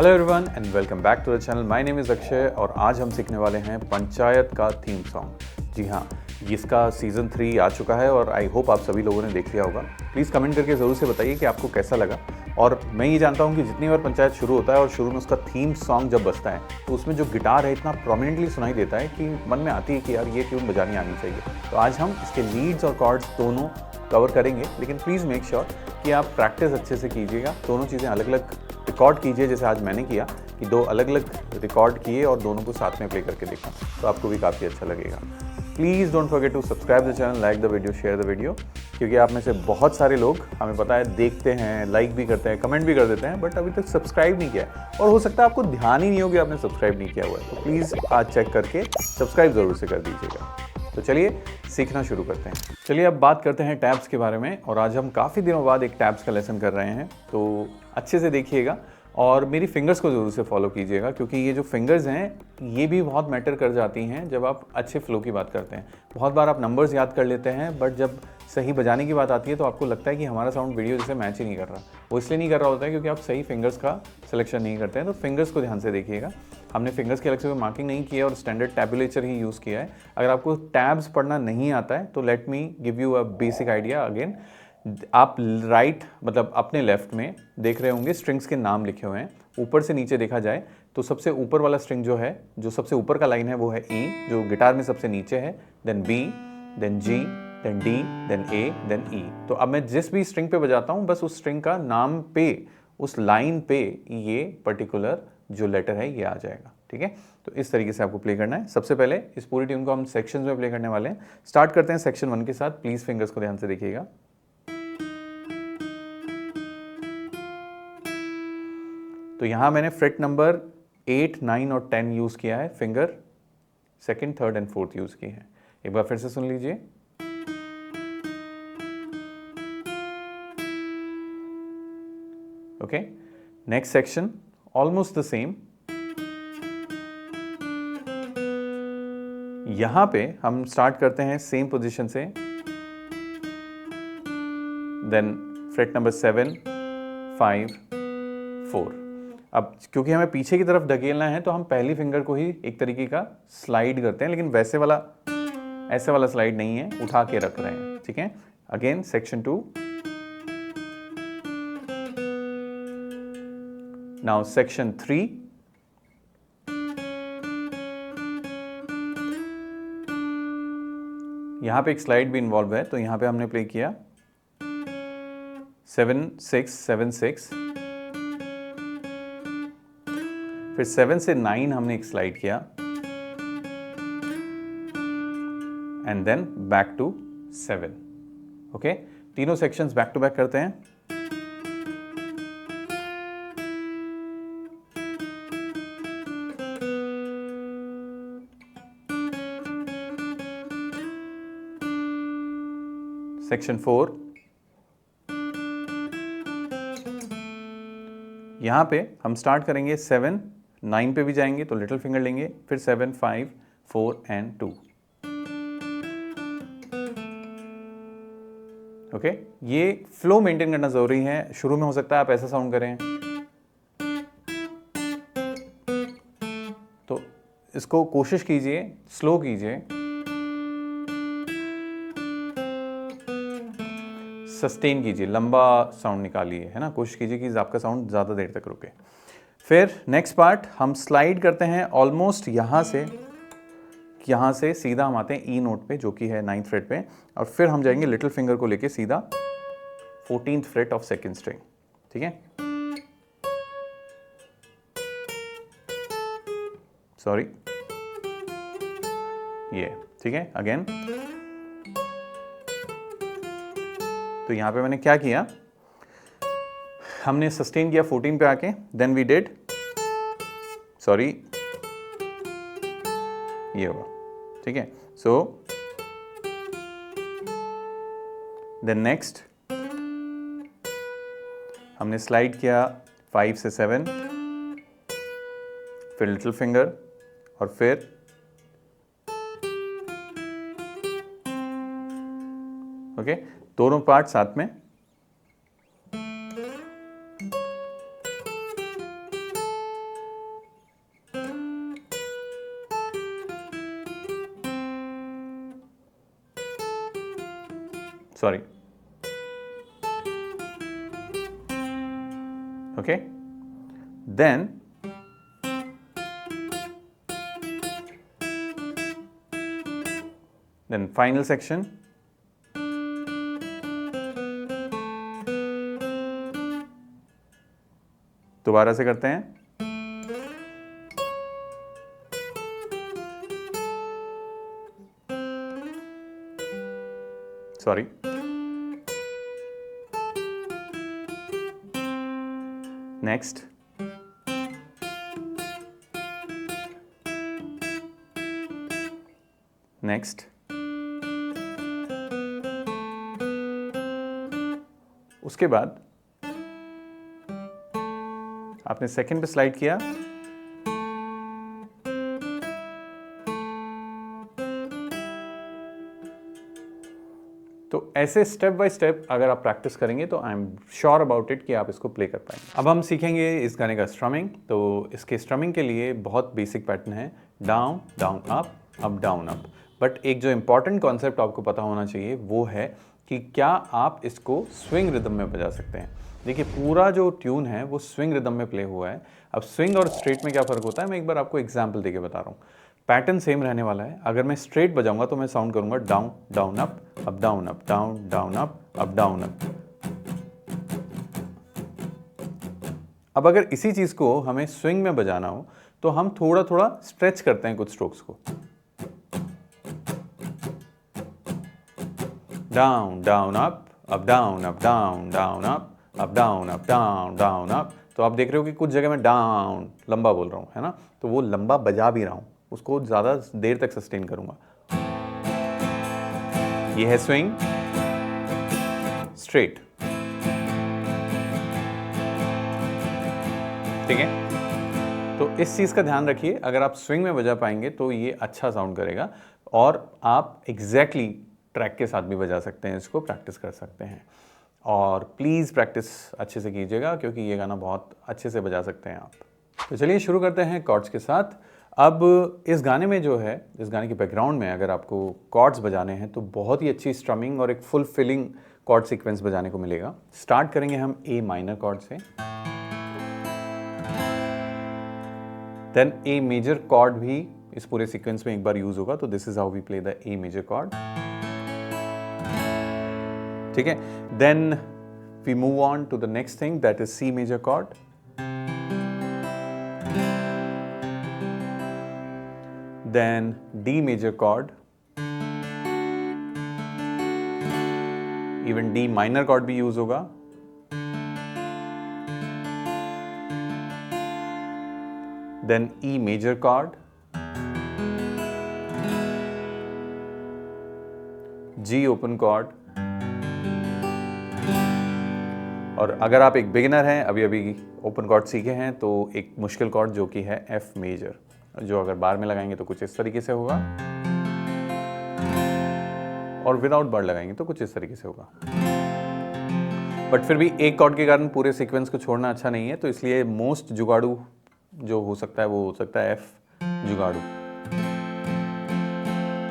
Hello everyone and welcome back to the channel. My name is Akshay और आज हम सीखने वाले हैं पंचायत का थीम सॉन्ग। जी हाँ, इसका सीज़न 3 आ चुका है और आई होप आप सभी लोगों ने देख लिया होगा। प्लीज़ कमेंट करके ज़रूर से बताइए कि आपको कैसा लगा। और मैं ये जानता हूँ कि जितनी बार पंचायत शुरू होता है और शुरू में उसका थीम सॉन्ग जब बजता है तो उसमें जो गिटार है इतना प्रोमिनेंटली सुनाई देता है कि मन में आती है कि यार ये ट्यून बजानी आनी चाहिए। तो आज हम इसके लीड्स और कॉर्ड्स दोनों कवर करेंगे, लेकिन प्लीज़ मेक श्योर कि आप प्रैक्टिस अच्छे से कीजिएगा। दोनों चीज़ें अलग अलग रिकॉर्ड कीजिए, जैसे आज मैंने किया कि 2 अलग अलग रिकॉर्ड किए और दोनों को साथ में प्ले करके देखा, तो आपको भी काफ़ी अच्छा लगेगा। Please don't forget to subscribe the channel, like the video, share the video, क्योंकि आप में से बहुत सारे लोग हमें पता है देखते हैं, लाइक भी करते हैं, कमेंट भी कर देते हैं, बट अभी तक सब्सक्राइब नहीं किया है और हो सकता है आपको ध्यान ही नहीं हो कि आपने सब्सक्राइब नहीं किया हुआ है। तो प्लीज़ आज चेक करके सब्सक्राइब ज़रूर से कर दीजिएगा। तो चलिए सीखना शुरू करते हैं। चलिए अब बात करते हैं टैब्स के बारे में, और आज हम काफ़ी दिनों बाद एक टैब्स का लेसन कर रहे हैं, तो अच्छे से देखिएगा और मेरी फिंगर्स को ज़रूर से फॉलो कीजिएगा, क्योंकि ये जो फिंगर्स हैं ये भी बहुत मैटर कर जाती हैं जब आप अच्छे फ्लो की बात करते हैं। बहुत बार आप नंबर्स याद कर लेते हैं, बट जब सही बजाने की बात आती है तो आपको लगता है कि हमारा साउंड वीडियो जैसे मैच ही नहीं कर रहा। वो इसलिए नहीं कर रहा होता है क्योंकि आप सही फिंगर्स का सिलेक्शन नहीं करते हैं। तो फिंगर्स को ध्यान से देखिएगा। हमने फिंगर्स की अलग से कोई मार्किंग नहीं की है और स्टैंडर्ड टैबुलेचर ही यूज़ किया है। अगर आपको टैब्स पढ़ना नहीं आता है तो let me give you a basic idea again. आप राइट मतलब अपने लेफ्ट में देख रहे होंगे स्ट्रिंग्स के नाम लिखे हुए हैं। ऊपर से नीचे देखा जाए तो सबसे ऊपर वाला स्ट्रिंग जो है, जो सबसे ऊपर का लाइन है वो है E, जो गिटार में सबसे नीचे है, then B, then G, then D, then A, then E। तो अब मैं जिस भी स्ट्रिंग पे बजाता हूँ बस उस स्ट्रिंग का नाम पे, उस लाइन पे ये पर्टिकुलर जो लेटर है ये आ जाएगा। ठीक है, तो इस तरीके से आपको प्ले करना है। सबसे पहले इस पूरी ट्यून को हम सेक्शंस में प्ले करने वाले हैं। स्टार्ट करते हैं सेक्शन 1 के साथ। प्लीज़ फिंगर्स को ध्यान से देखिएगा। तो यहाँ मैंने फ्रेट नंबर 8, 9 और 10 यूज़ किया है। Finger 2nd, 3rd and 4th use की है। एक बार फिर से सुन लीजिए। Okay, next section almost the same. यहां पे हम स्टार्ट करते हैं सेम पोजीशन से, देन फ्रेट नंबर 7, 5, 4। अब क्योंकि हमें पीछे की तरफ ढकेलना है तो हम पहली फिंगर को ही एक तरीके का स्लाइड करते हैं, लेकिन वैसे वाला ऐसे वाला स्लाइड नहीं है, उठा के रख रहे हैं। ठीक है, अगेन सेक्शन 2। Now section 3। यहां पे एक स्लाइड भी इन्वॉल्व है, तो यहां पे हमने प्ले किया 7, 6, 7, 6, फिर 7 से 9 हमने एक स्लाइड किया and then back to 7। Okay, तीनों सेक्शंस बैक टू बैक करते हैं। सेक्शन 4। यहां पे हम स्टार्ट करेंगे 7, 9 पे भी जाएंगे तो लिटिल फिंगर लेंगे, फिर 7, 5, 4 एंड 2। ओके, ये फ्लो मेंटेन करना जरूरी है। शुरू में हो सकता है आप ऐसा साउंड करें, तो इसको कोशिश कीजिए, स्लो कीजिए, सस्टेन कीजिए, लंबा साउंड निकालिए, है ना। कोशिश कीजिए कि आपका साउंड ज़्यादा देर तक रुके। फिर नेक्स्ट पार्ट हम स्लाइड करते हैं ऑलमोस्ट यहाँ से सीधा हम आते हैं ई नोट पे, जो कि है 9th फ्रेट पे, और फिर हम जाएंगे लिटिल फिंगर को लेके सीधा 14th freight of 2nd string. ठीक है, सॉरी, ये ठीक है। अगेन तो यहां पे मैंने क्या किया, हमने सस्टेन किया 14 पे आके, देन वी डिड, सॉरी ये होगा। ठीक है, सो देन नेक्स्ट हमने स्लाइड किया 5 से 7, फिर लिटिल फिंगर और फिर ओके, दोनों पार्ट साथ में। sorry. Okay, then final section. दोबारा से करते हैं. Sorry. Next. Next. उसके बाद आपने सेकंड पे स्लाइड किया, तो ऐसे स्टेप बाय स्टेप अगर आप प्रैक्टिस करेंगे तो I am sure about it कि आप इसको प्ले कर पाएंगे. अब हम सीखेंगे इस गाने का स्ट्रमिंग. तो इसके स्ट्रमिंग के लिए बहुत बेसिक पैटर्न है, down down up down up. But एक जो इंपॉर्टेंट कॉन्सेप्ट आपको पता होना चाहिए वो है कि क्या आप इसको स्विंग रिदम में बजा सकते हैं. देखिए पूरा जो ट्यून है वो स्विंग रिदम में प्ले हुआ है. अब स्विंग और स्ट्रेट में क्या फ़र्क होता है, मैं एक बार आपको एग्जांपल देके बता रहा हूँ. पैटर्न सेम रहने वाला है. अगर मैं स्ट्रेट बजाऊंगा तो मैं साउंड करूंगा down down up down up down down up down up. अब अगर इसी चीज़ को हमें स्विंग में बजाना हो तो हम थोड़ा थोड़ा स्ट्रेच करते हैं कुछ स्ट्रोक्स को. Down down up down down down down up. तो आप देख रहे हो कि कुछ जगह मैं डाउन लंबा बोल रहा हूँ, है ना. तो वो लंबा बजा भी रहा हूँ, उसको ज़्यादा देर तक सस्टेन करूँगा. ये है स्विंग, स्ट्रेट. ठीक है, तो इस चीज़ का ध्यान रखिए. अगर आप स्विंग में बजा पाएंगे तो ये अच्छा साउंड करेगा और आप एग्जैक्टली ट्रैक के साथ भी बजा सकते हैं, इसको प्रैक्टिस कर सकते हैं. और प्लीज़ प्रैक्टिस अच्छे से कीजिएगा क्योंकि ये गाना बहुत अच्छे से बजा सकते हैं आप. तो चलिए शुरू करते हैं कॉर्ड्स के साथ. अब इस गाने में जो है, इस गाने के बैकग्राउंड में अगर आपको कॉर्ड्स बजाने हैं तो बहुत ही अच्छी स्ट्रमिंग और एक फुल फिलिंग कॉर्ड सीक्वेंस बजाने को मिलेगा. स्टार्ट करेंगे हम ए माइनर कॉर्ड से, देन ए मेजर कॉर्ड भी इस पूरे सीक्वेंस में एक बार यूज होगा. तो this is how we play the A major chord. ठीक है, then we move on to the next thing, that is C major chord. Then D major chord, even D minor chord भी use होगा. Then E major chord, G open chord. और अगर आप एक beginner हैं, अभी अभी ओपन कॉर्ड सीखे हैं, तो एक मुश्किल कॉर्ड जो कि है F मेजर, जो अगर बार में लगाएंगे तो कुछ इस तरीके से होगा और विदाउट बार लगाएंगे तो कुछ इस तरीके से होगा. बट फिर भी एक कॉर्ड के कारण पूरे सीक्वेंस को छोड़ना अच्छा नहीं है, तो इसलिए मोस्ट जुगाड़ू जो हो सकता है वो हो सकता है F जुगाड़ू.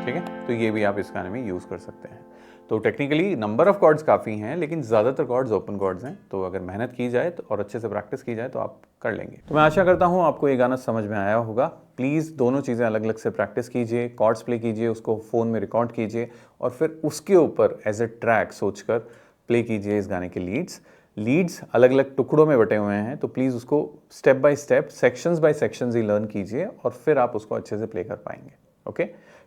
ठीक है, तो ये भी आप इस गाने में यूज कर सकते हैं. तो टेक्निकली नंबर ऑफ कॉर्ड्स काफ़ी हैं, लेकिन ज़्यादातर कॉर्ड्स ओपन कॉर्ड्स हैं. तो अगर मेहनत की जाए तो और अच्छे से प्रैक्टिस की जाए तो आप कर लेंगे. तो मैं आशा करता हूँ आपको ये गाना समझ में आया होगा. प्लीज़ दोनों चीज़ें अलग अलग से प्रैक्टिस कीजिए, कॉर्ड्स प्ले कीजिए, उसको फ़ोन में रिकॉर्ड कीजिए और फिर उसके ऊपर एज ए ट्रैक सोचकर प्ले कीजिए इस गाने के लीड्स अलग अलग टुकड़ों में बटे हुए हैं. तो प्लीज़ उसको step by step, sections by sections ही लर्न कीजिए और फिर आप उसको अच्छे से प्ले कर पाएंगे. ओके,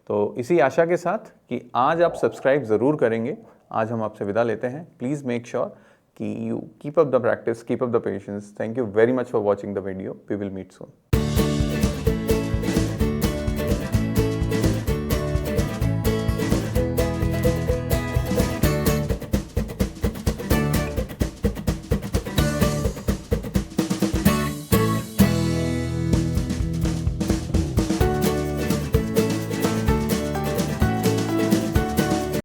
तो इसी आशा के साथ कि आज आप सब्सक्राइब ज़रूर करेंगे, आज हम आपसे विदा लेते हैं. प्लीज़ मेक श्योर कि you keep up the practice, keep up the patience. Thank you very much for watching the video. We will meet soon.